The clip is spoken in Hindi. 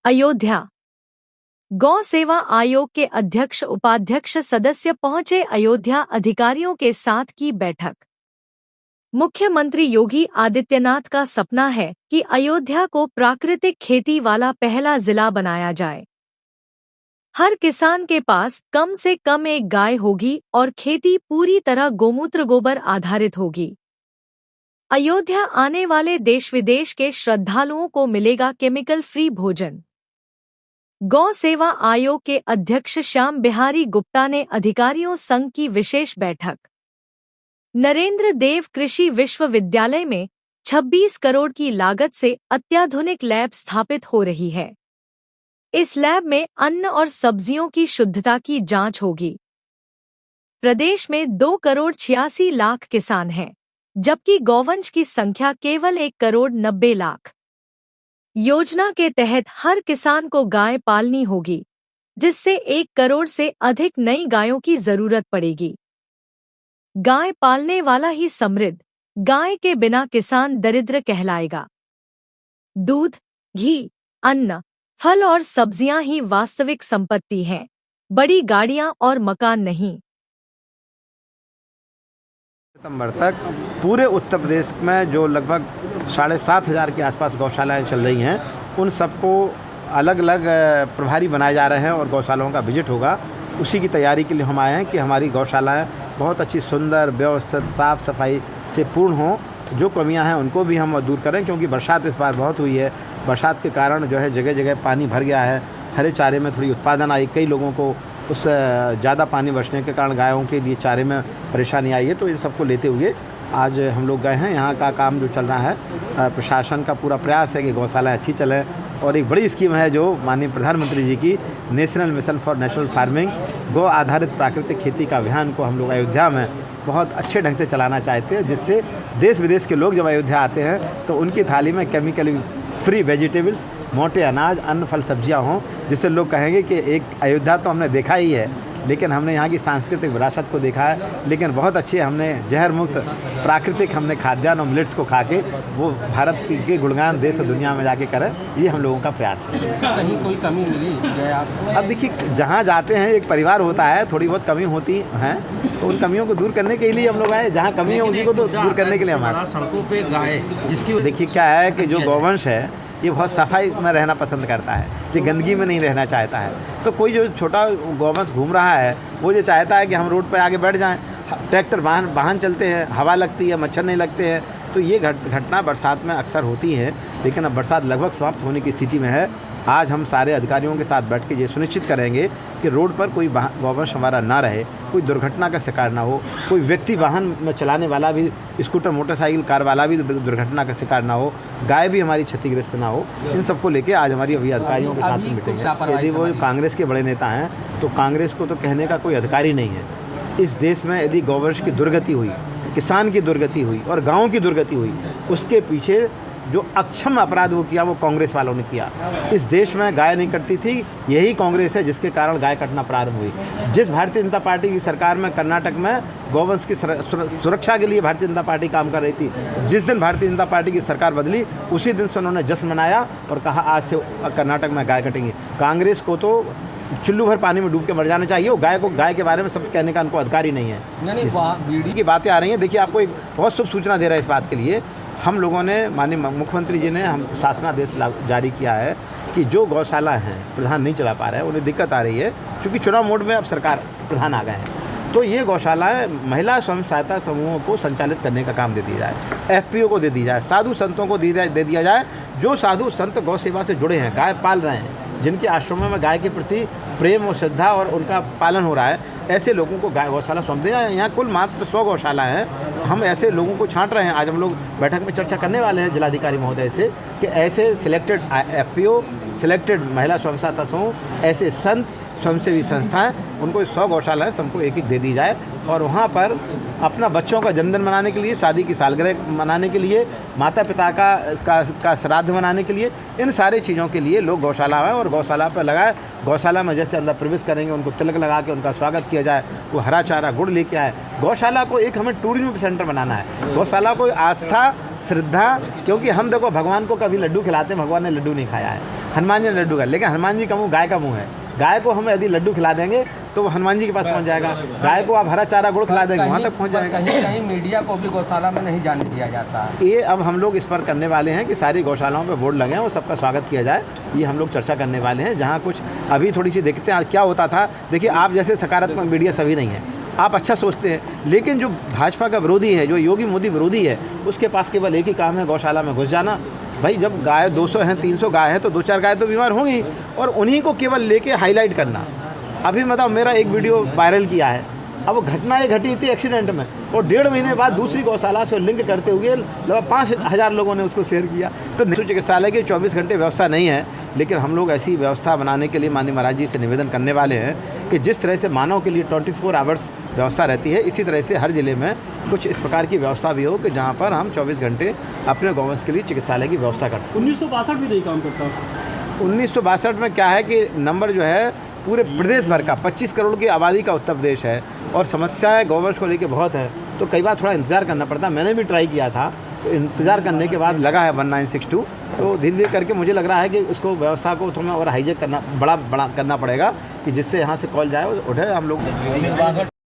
अयोध्या। गौ सेवा आयोग के अध्यक्ष उपाध्यक्ष सदस्य पहुंचे अयोध्या, अधिकारियों के साथ की बैठक। मुख्यमंत्री योगी आदित्यनाथ का सपना है कि अयोध्या को प्राकृतिक खेती वाला पहला जिला बनाया जाए। हर किसान के पास कम से कम एक गाय होगी और खेती पूरी तरह गोमूत्र गोबर आधारित होगी। अयोध्या आने वाले देश विदेश के श्रद्धालुओं को मिलेगा केमिकल फ्री भोजन। गौ सेवा आयोग के अध्यक्ष श्याम बिहारी गुप्ता ने अधिकारियों संघ की विशेष बैठक। नरेंद्र देव कृषि विश्वविद्यालय में 26 करोड़ की लागत से अत्याधुनिक लैब स्थापित हो रही है। इस लैब में अन्न और सब्जियों की शुद्धता की जांच होगी। प्रदेश में 2 करोड़ 86 लाख किसान हैं, जबकि गौवंश की संख्या केवल 1 करोड़ 90 लाख। योजना के तहत हर किसान को गाय पालनी होगी, जिससे 1 करोड़ से अधिक नई गायों की जरूरत पड़ेगी। गाय पालने वाला ही समृद्ध, गाय के बिना किसान दरिद्र कहलाएगा। दूध, घी, अन्न, फल और सब्जियां ही वास्तविक संपत्ति हैं, बड़ी गाड़ियां और मकान नहीं। सितंबर तक पूरे उत्तर प्रदेश में जो लगभग 7,500 के आसपास गौशालाएं चल रही हैं, उन सबको अलग अलग प्रभारी बनाए जा रहे हैं और गौशालाओं का विजिट होगा। उसी की तैयारी के लिए हम आए हैं कि हमारी गौशालाएं बहुत अच्छी, सुंदर, व्यवस्थित, साफ़ सफाई से पूर्ण हों। जो कमियां हैं उनको भी हम दूर करें, क्योंकि बरसात इस बार बहुत हुई है। बरसात के कारण जो है जगह जगह पानी भर गया है। हरे चारे में थोड़ी उत्पादन आई, कई लोगों को उस ज़्यादा पानी बरसने के कारण गायों के लिए चारे में परेशानी आई है। तो इन सबको लेते हुए आज हम लोग गए हैं। यहाँ का काम जो चल रहा है, प्रशासन का पूरा प्रयास है कि गौशालाएँ अच्छी चलें। और एक बड़ी स्कीम है जो माननीय प्रधानमंत्री जी की national mission for natural farming, गौ आधारित प्राकृतिक खेती का अभियान को हम लोग अयोध्या में बहुत अच्छे ढंग से चलाना चाहते हैं, जिससे देश विदेश के लोग जब अयोध्या आते हैं तो उनकी थाली में केमिकल फ्री वेजिटेबल्स, मोटे अनाज, अन्न, फल, सब्जियां हों, जिससे लोग कहेंगे कि एक अयोध्या तो हमने देखा ही है, लेकिन हमने यहाँ की सांस्कृतिक विरासत को देखा है, लेकिन बहुत अच्छे हमने जहर मुक्त प्राकृतिक हमने खाद्यान्न और मिलेट्स को खा के वो भारत के गुणगान देश और दुनिया में जाके करें। ये हम लोगों का प्रयास है। कहीं कोई कमी मिली है आपको? अब देखिए, जहाँ जाते हैं एक परिवार होता है, थोड़ी बहुत कमी होती हैं, तो उन कमियों को दूर करने के लिए हम लोग आए। जहाँ कमी है उसी को तो दूर करने के लिए हमारा सड़कों पे गाय, जिसकी देखिए क्या है कि जो गौवंश है ये बहुत सफाई में रहना पसंद करता है, जो गंदगी में नहीं रहना चाहता है। तो कोई जो छोटा गौवंश घूम रहा है वो ये चाहता है कि हम रोड पर आगे बैठ जाएं। ट्रैक्टर वाहन चलते हैं, हवा लगती है, मच्छर नहीं लगते हैं। तो ये घटना बरसात में अक्सर होती है, लेकिन अब बरसात लगभग समाप्त होने की स्थिति में है। आज हम सारे अधिकारियों के साथ बैठ के ये सुनिश्चित करेंगे कि रोड पर कोई गौवंश हमारा ना रहे, कोई दुर्घटना का शिकार ना हो, कोई व्यक्ति वाहन में चलाने वाला भी, स्कूटर, मोटरसाइकिल, कार वाला भी दुर्घटना का शिकार ना हो, गाय भी हमारी क्षतिग्रस्त ना हो। इन सबको लेके आज हमारी अभी अधिकारियों के साथ मीटिंग है। यदि वो कांग्रेस के बड़े नेता हैं तो कांग्रेस को तो कहने का कोई अधिकार ही नहीं है। इस देश में यदि गौवंश की दुर्गति हुई, किसान की दुर्गति हुई और गाँव की दुर्गति हुई, उसके पीछे जो अक्षम अपराध वो किया वो कांग्रेस वालों ने किया। इस देश में गाय नहीं कटती थी, यही कांग्रेस है जिसके कारण गाय कटना प्रारंभ हुई। जिस भारतीय जनता पार्टी की सरकार में कर्नाटक में गौवंश की सुरक्षा के लिए भारतीय जनता पार्टी काम कर रही थी, जिस दिन भारतीय जनता पार्टी की सरकार बदली उसी दिन से उन्होंने जश्न मनाया और कहा आज से कर्नाटक में गाय कटेंगी। कांग्रेस को तो चुल्लू भर पानी में डूब के मर जाना चाहिए। वो गाय के बारे में शब्द कहने का उनको अधिकार ही नहीं है। इस की बातें आ रही हैं। देखिए, आपको एक बहुत शुभ सूचना दे रहा है इस बात के लिए। हम लोगों ने, माननीय मुख्यमंत्री जी ने हम शासनादेश जारी किया है कि जो गौशाला हैं प्रधान नहीं चला पा रहे हैं, उन्हें दिक्कत आ रही है, क्योंकि चुनाव मोड में अब सरकार प्रधान आ गए हैं। तो ये गौशालाएँ महिला स्वयं सहायता समूहों को संचालित करने का काम दे दिया जाए, FPO को दे दी जाए, साधु संतों को दे दिया जाए। जो साधु संत गौ सेवा से जुड़े हैं, गाय पाल रहे हैं, जिनके आश्रमों में गाय के प्रति प्रेम और श्रद्धा और उनका पालन हो रहा है, ऐसे लोगों को गाय गौशाला सौंप दें। यहाँ कुल मात्र 100 गौशाला हैं। हम ऐसे लोगों को छांट रहे हैं। आज हम लोग बैठक में चर्चा करने वाले हैं जिलाधिकारी महोदय से कि ऐसे सिलेक्टेड FPO, सिलेक्टेड महिला स्वयं सहायता समूह, ऐसे संत स्वयंसेवी संस्थाएं, उनको 100 गौशालाएँ सबको एक एक दे दी जाए और वहाँ पर अपना बच्चों का जन्मदिन मनाने के लिए, शादी की सालगिरह मनाने के लिए, माता पिता का श्राद्ध मनाने के लिए, इन सारी चीज़ों के लिए लोग गौशाला आएँ और गौशाला पर लगाए। गौशाला में जैसे अंदर प्रवेश करेंगे उनको तिलक लगा के उनका स्वागत किया जाए, वो हरा चारा गुड़ लेके आए। गौशाला को एक हमें टूरिज्म सेंटर बनाना है। गौशाला को आस्था, श्रद्धा, क्योंकि हम देखो भगवान को कभी लड्डू खिलाते हैं, भगवान ने लड्डू नहीं खाया है, हनुमान जी ने लड्डू खाया, लेकिन हनुमान जी का मुँह गाय का मुँह है। गाय को हम यदि लड्डू खिला देंगे तो वो हनुमान जी के पास पहुंच जाएगा। गाय को आप हरा चारा गुड़ खिला देंगे वहाँ तक पहुंच जाएगा। कहीं मीडिया को भी गौशाला में नहीं जाने दिया जाता है। ये अब हम लोग इस पर करने वाले हैं कि सारी गौशालाओं पे बोर्ड लगे हैं, वो सबका स्वागत किया जाए। ये हम लोग चर्चा करने वाले हैं। जहाँ कुछ अभी थोड़ी सी देखते हैं क्या होता था। देखिए, आप जैसे सकारात्मक मीडिया सभी नहीं है, आप अच्छा सोचते हैं, लेकिन जो भाजपा का विरोधी है, जो योगी मोदी विरोधी है, उसके पास केवल एक ही काम है, गौशाला में घुस जाना। भाई जब गाय 200 हैं, 300 गाय है तो 2-4 गाय तो बीमार होंगी और उन्हीं को केवल लेके हाईलाइट करना। अभी मतलब मेरा एक वीडियो वायरल किया है, अब घटना ये घटी थी एक्सीडेंट में और 1.5 महीने बाद दूसरी गौशाला से लिंक करते हुए लगभग 5,000 लोगों ने उसको शेयर किया। तो पशु चिकित्सालय की 24 घंटे व्यवस्था नहीं है, लेकिन हम लोग ऐसी व्यवस्था बनाने के लिए माननीय महाराज जी से निवेदन करने वाले हैं कि जिस तरह से मानव के लिए 24 आवर्स व्यवस्था रहती है, इसी तरह से हर ज़िले में कुछ इस प्रकार की व्यवस्था भी हो कि जहाँ पर हम 24 घंटे अपने गौवंश के लिए चिकित्सालय की व्यवस्था कर सकें। 1962 में नहीं काम करता। 1962 में क्या है कि नंबर जो है पूरे प्रदेश भर का 25 करोड़ की आबादी का उत्तर प्रदेश है और समस्याएं गौवंश को लेकर बहुत है, तो कई बार थोड़ा इंतज़ार करना पड़ता है। मैंने भी ट्राई किया था, तो इंतज़ार करने के बाद लगा है 1962, तो धीरे धीरे करके मुझे लग रहा है कि उसको व्यवस्था को थोड़ा और हाईजेक करना बड़ा करना पड़ेगा कि जिससे यहाँ से कॉल जाए उठे हम लोग।